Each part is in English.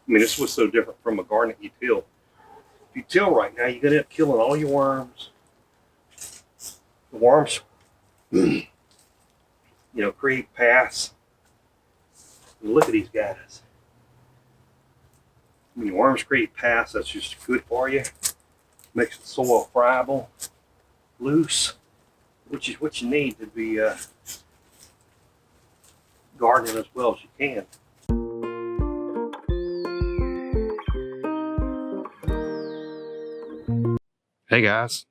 I mean, this was so different from a garden that you till. If you till right now, you're gonna end up killing all your worms. The worms, create paths. Look at these guys. When your worms create paths, that's just good for you. Makes the soil friable, loose, which is what you need to be gardening as well as you can. Hey guys,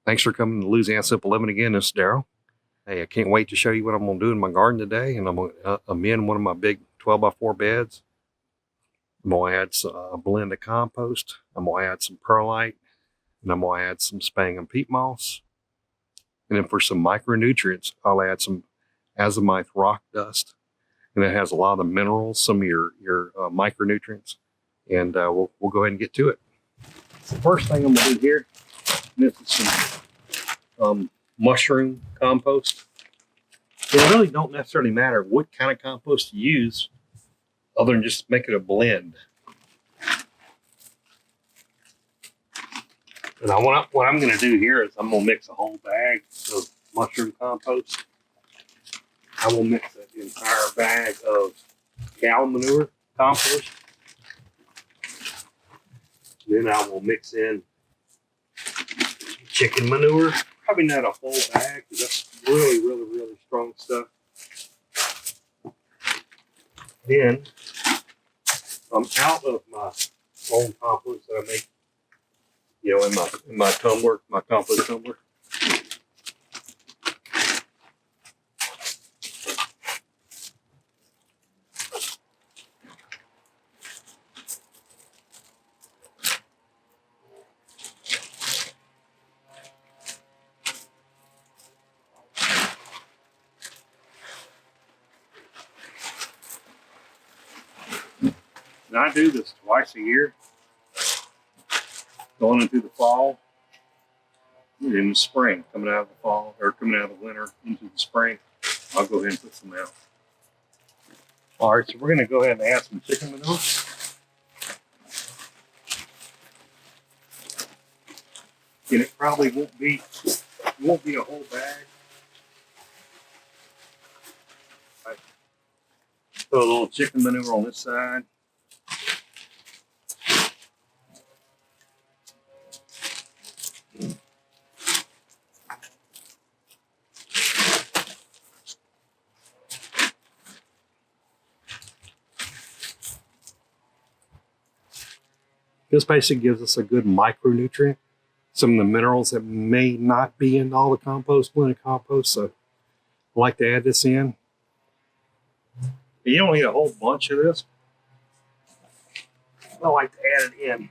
thanks for coming to Louisiana Simple Living again. This is Daryl. Hey, I can't wait to show you what I'm going to do in my garden today. And I'm going to amend one of my big 12x4 beds. I'm going to add a blend of compost. I'm going to add some perlite. And I'm going to add some sphagnum peat moss. And then for some micronutrients, I'll add some azomite rock dust. And it has a lot of the minerals, some of your micronutrients. And we'll go ahead and get to it. The first thing I'm going to do here, this is some mushroom compost. It really don't necessarily matter what kind of compost you use, other than just make it a blend. And what I'm going to do here is I'm going to mix a whole bag of mushroom compost. I will mix an entire bag of cow manure compost. Then I will mix in chicken manure. Probably not a whole bag, because that's really, really, really strong stuff. Then I'm out of my own compost that I make, in my tumbler, my compost tumbler. And I do this twice a year, going into the fall, and in the spring, coming out of the fall, or coming out of the winter into the spring, I'll go ahead and put some out. All right, so we're going to go ahead and add some chicken manure. And it probably won't be a whole bag. Right. Throw a little chicken manure on this side. This basically gives us a good micronutrient, some of the minerals that may not be in all the compost, blended compost. So I like to add this in. You don't need a whole bunch of this. I like to add it in.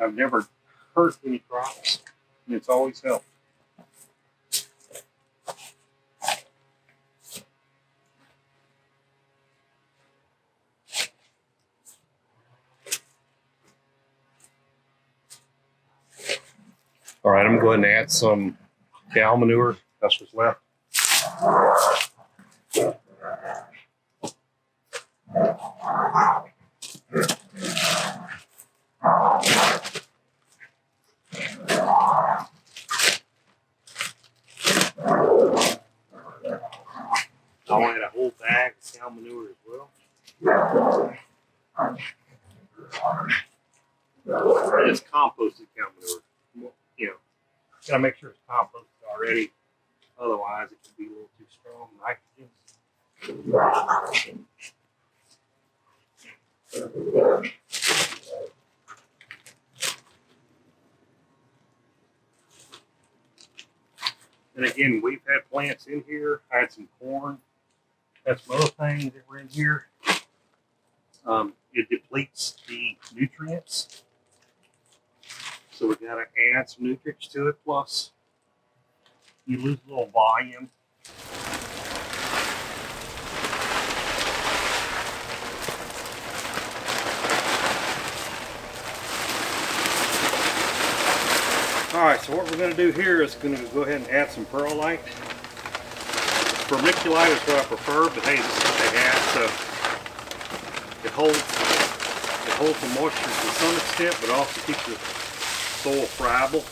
I've never hurt any crops, and it's always helped. All right, I'm going to add some cow manure. That's what's left. I'll add a whole bag of cow manure as well. It's composted cow manure. Gotta make sure it's composted already. Otherwise, it could be a little too strong nitrogen. And again, we've had plants in here. I had some corn. Had some other things that were in here. It depletes the nutrients. So we got to add some nutrients to it. Plus, you lose a little volume. All right, so what we're going to do here is going to go ahead and add some perlite. Vermiculite is what I prefer, but hey, this is what they have. So It holds the moisture to some extent, but also keeps the soil friable,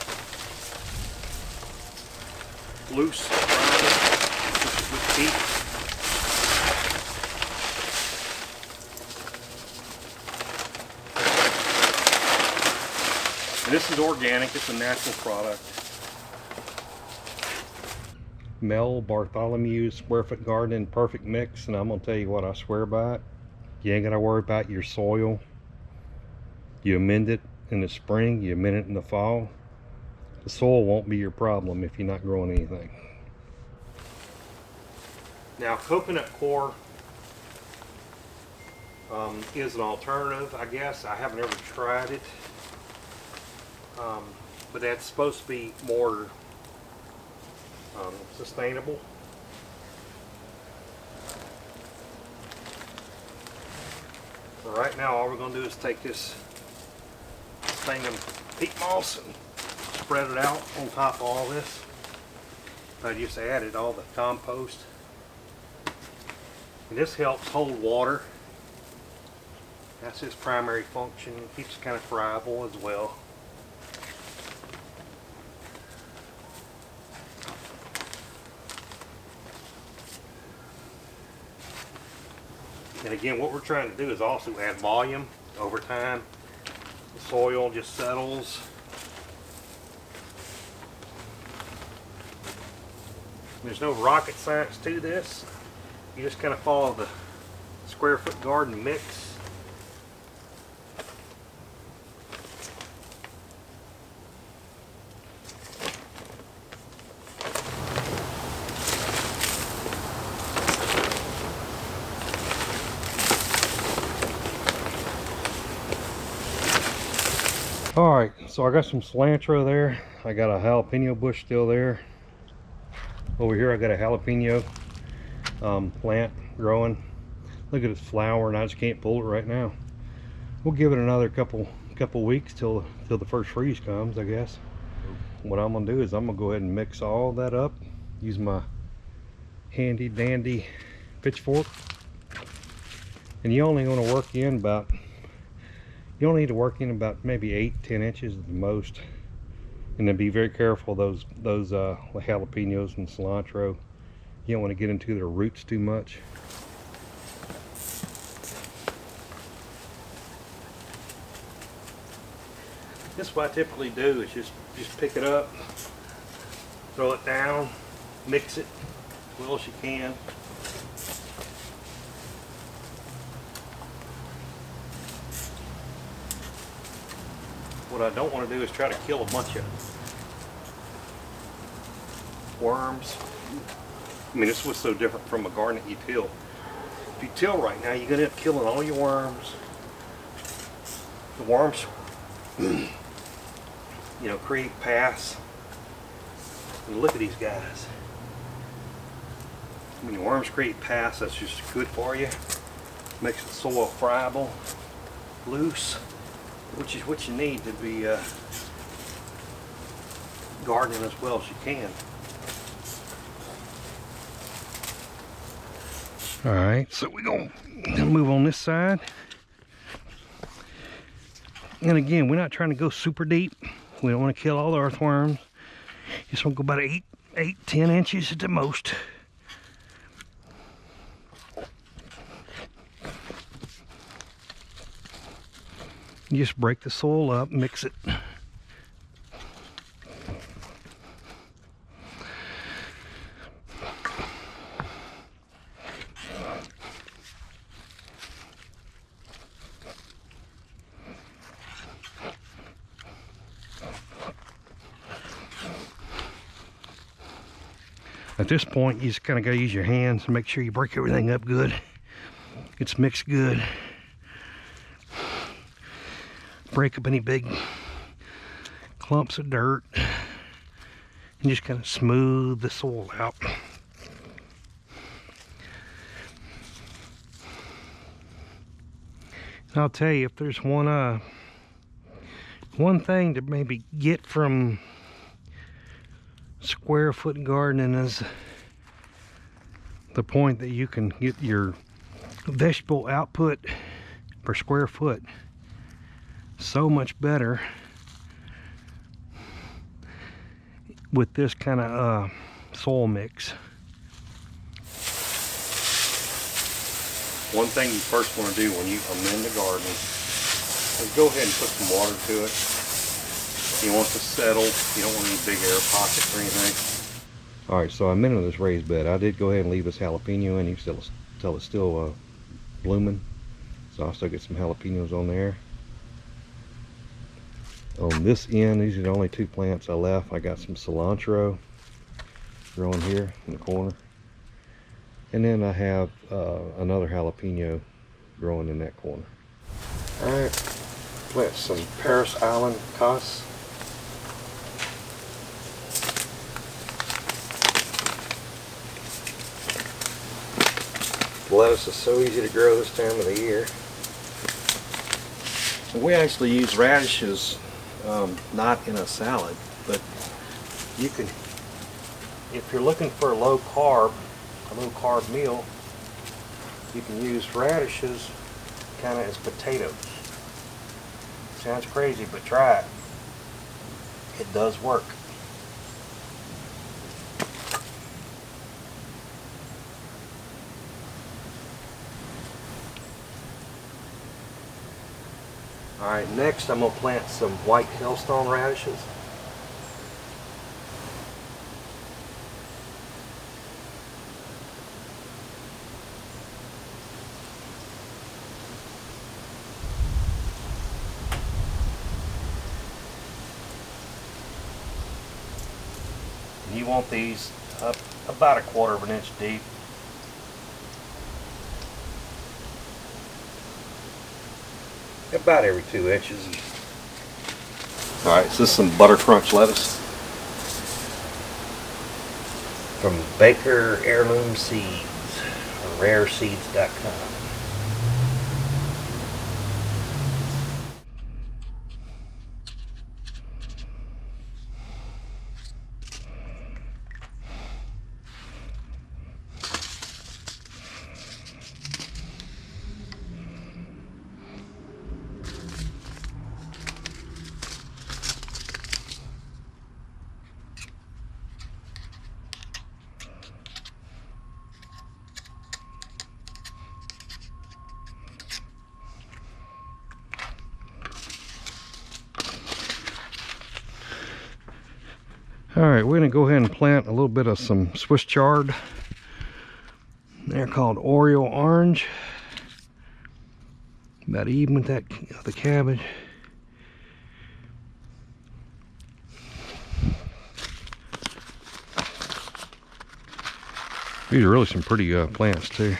loose, friable, with heat. And this is organic, it's a natural product. Mel Bartholomew square foot garden perfect mix, and I'm gonna tell you what I swear by it. You ain't gotta worry about your soil. You amend it in the spring, you amend it in the fall. The soil won't be your problem if you're not growing anything. Now, coconut coir is an alternative, I guess. I haven't ever tried it. But that's supposed to be more sustainable. So right now all we're going to do is take this thing of peat moss and spread it out on top of all this. I just added all the compost. And this helps hold water. That's its primary function. It keeps it kind of friable as well. And again, what we're trying to do is also add volume over time. The soil just settles. There's no rocket science to this. You just kind of follow the square foot garden mix. Alright, so I got some cilantro there. I got a jalapeno bush still there. Over here I got a jalapeno plant growing. Look at its flower, and I just can't pull it right now. We'll give it another couple weeks till the first freeze comes, I guess. What I'm gonna do is I'm gonna go ahead and mix all that up. Use my handy dandy pitchfork. And you only want to work in about, you only need to work in about maybe 8-10 inches at the most. And then be very careful of those jalapenos and cilantro. You don't want to get into their roots too much. This is what I typically do, is just pick it up, throw it down, mix it as well as you can. What I don't want to do is try to kill a bunch of worms. I mean, this is what's so different from a garden that you till. If you till right now, you're going to end up killing all your worms. The worms, you know, create paths. And look at these guys. When your worms create paths, that's just good for you. Makes the soil friable, loose, which is what you need to be gardening as well as you can. Alright, so we're going to move on this side. And again, we're not trying to go super deep. We don't want to kill all the earthworms. Just want to go about 8-10 inches at the most. You just break the soil up, mix it. At this point, you just kind of got to use your hands and make sure you break everything up good. It's mixed good. Break up any big clumps of dirt and just kind of smooth the soil out. And I'll tell you, if there's one thing to maybe get from square foot gardening, is the point that you can get your vegetable output per square foot. So much better with this kind of soil mix. One thing you first want to do when you amend the garden is go ahead and put some water to it. You want it to settle. You don't want any big air pockets or anything. Alright, so I amended this raised bed. I did go ahead and leave this jalapeno in. You can tell it's still blooming. So I'll still get some jalapenos on there. On this end, these are the only two plants I left. I got some cilantro growing here in the corner. And then I have another jalapeno growing in that corner. Alright, plant some Paris Island cos. Lettuce is so easy to grow this time of the year. We actually use radishes not in a salad, but you can, if you're looking for a low carb meal, you can use radishes kind of as potatoes. Sounds crazy, but try it. It does work. Alright, next I'm going to plant some white hailstone radishes. You want these up about 1/4 inch deep. About every 2 inches. Alright, so this is some butter crunch lettuce from Baker Heirloom Seeds, or rareseeds.com. Alright, we're going to go ahead and plant a little bit of some Swiss chard. They're called Oreo Orange. About even with that, the cabbage. These are really some pretty plants too.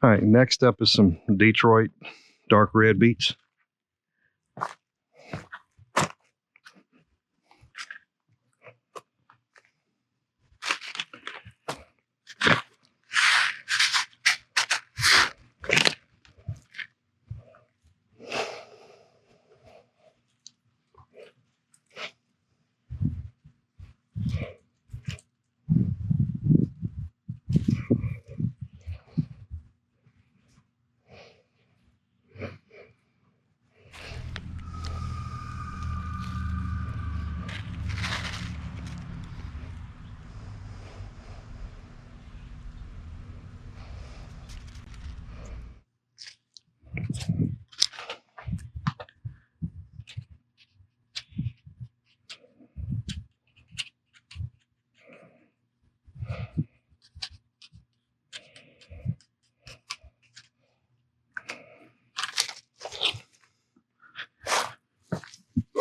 All right, next up is some Detroit dark red beets.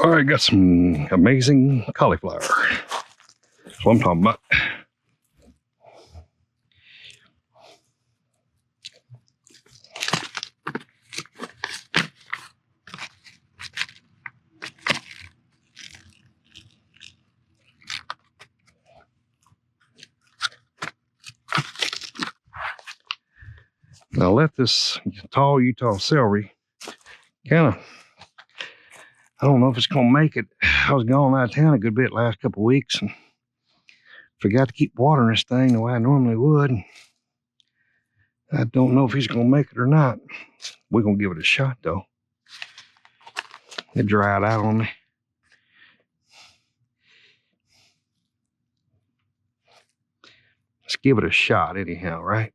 All right, got some amazing cauliflower. That's what I'm talking about. Now let this tall Utah celery kind of, I don't know if it's gonna make it. I was gone out of town a good bit last couple of weeks and forgot to keep watering this thing the way I normally would. I don't know if he's gonna make it or not. We're gonna give it a shot though. It dried out on me. Let's give it a shot anyhow, right?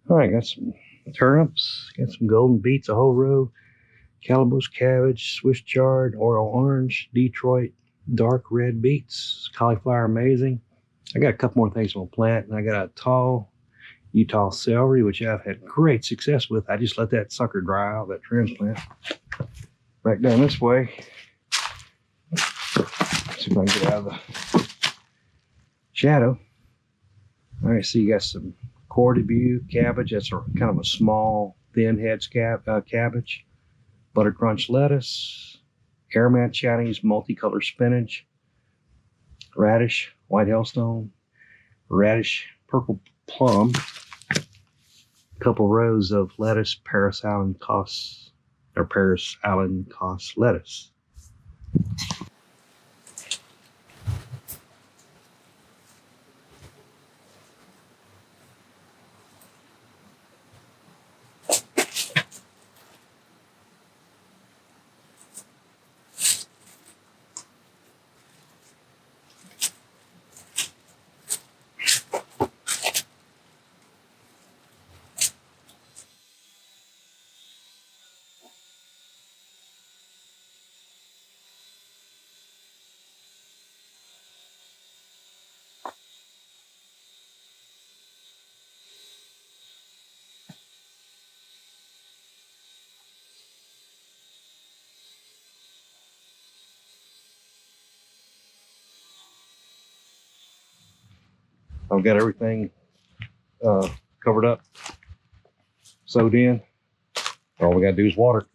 All right, got some turnips, got some golden beets, a whole row, calabash cabbage, Swiss chard, oil orange, Detroit dark red beets, cauliflower amazing. I got a couple more things on plant, and I got a tall Utah celery, which I've had great success with. I just let that sucker dry out, that transplant. Back down this way. See if I can get out of the shadow. All right, so you got some Coeur d'Alene cabbage. That's kind of a small, thin head cabbage. Butter crunch lettuce, aromat Chinese multicolored spinach, radish, white hailstone, radish, purple plum, a couple rows of lettuce, Paris Island Cos lettuce. I've got everything covered up, sewed in. All we gotta do is water.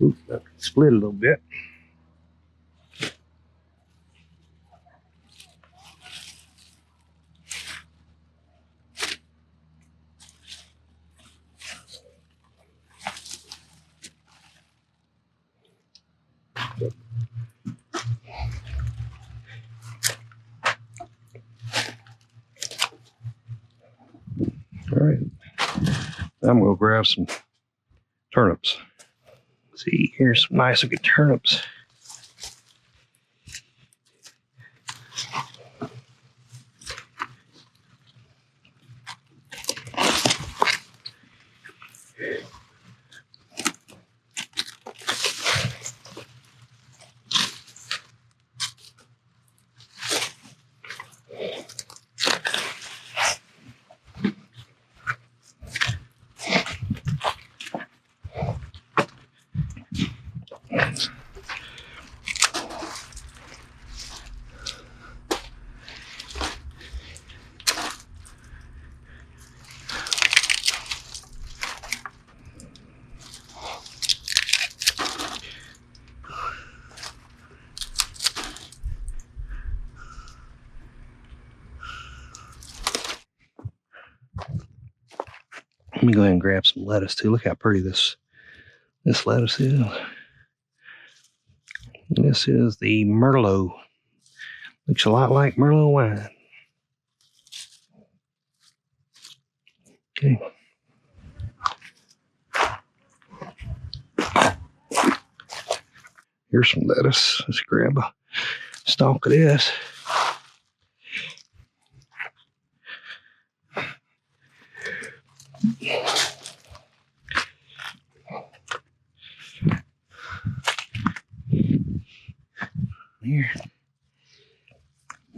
Oops, that split a little bit. All right, I'm gonna grab some turnips. See, here's some nice looking turnips. Let me go ahead and grab some lettuce too. Look how pretty this lettuce is. This is the Merlot. Looks a lot like Merlot wine. Okay. Here's some lettuce. Let's grab a stalk of this. Here.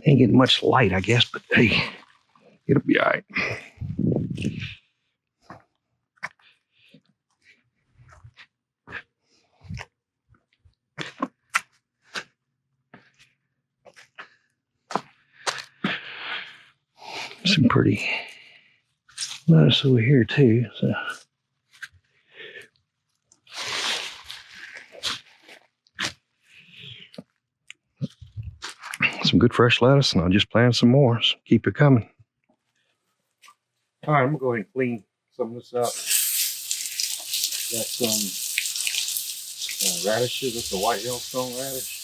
Dang getting much light, I guess, but hey, it'll be all right. Some pretty lettuce over here too. So some good fresh lettuce, and I'll just plant some more. So keep it coming. All right, I'm gonna go ahead and clean some of this up. Got some radishes. That's the white hailstone radish.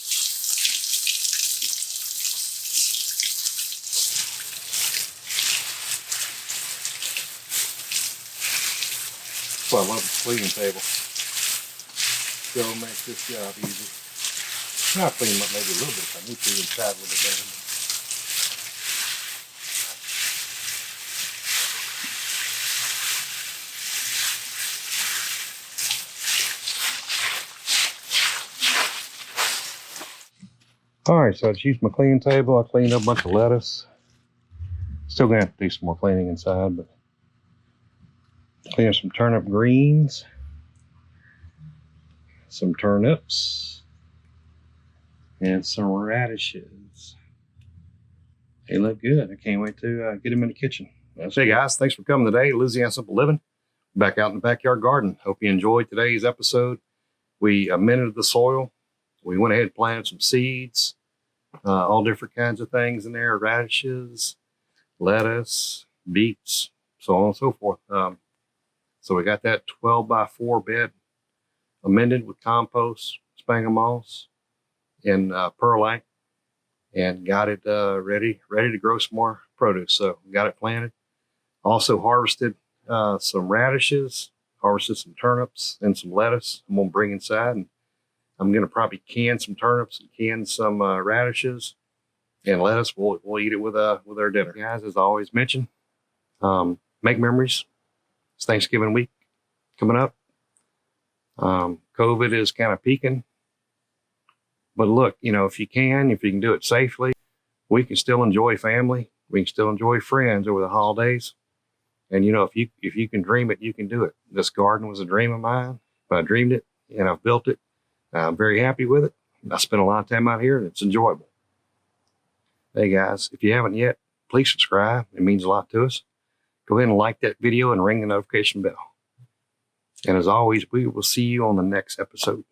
That's why I love the cleaning table. So it'll make this job easy. I'll clean them up maybe a little bit if I need to inside a little bit better. All right, so I just used my cleaning table. I cleaned up a bunch of lettuce. Still gonna have to do some more cleaning inside, but clean up some turnip greens, some turnips, and some radishes. They look good. I can't wait to get them in the kitchen. Hey guys, thanks for coming today to Louisiana Simple Living. Back out in the backyard garden. Hope you enjoyed today's episode. We amended the soil. We went ahead and planted some seeds, all different kinds of things in there, radishes, lettuce, beets, so on and so forth. So we got that 12 by 4 bed amended with compost, sphagnum moss, and perlite, and got it ready to grow some more produce. So we got it planted. Also harvested some radishes, harvested some turnips and some lettuce. I'm gonna bring inside, and I'm gonna probably can some turnips and can some radishes and lettuce. We'll eat it with our dinner. Guys, as I always mention, make memories. It's Thanksgiving week coming up. COVID is kind of peaking. But look, if you can do it safely, we can still enjoy family. We can still enjoy friends over the holidays. And if you can dream it, you can do it. This garden was a dream of mine. I dreamed it and I've built it. I'm very happy with it. I spent a lot of time out here and it's enjoyable. Hey guys, if you haven't yet, please subscribe. It means a lot to us. Go ahead and like that video and ring the notification bell. And as always, we will see you on the next episode.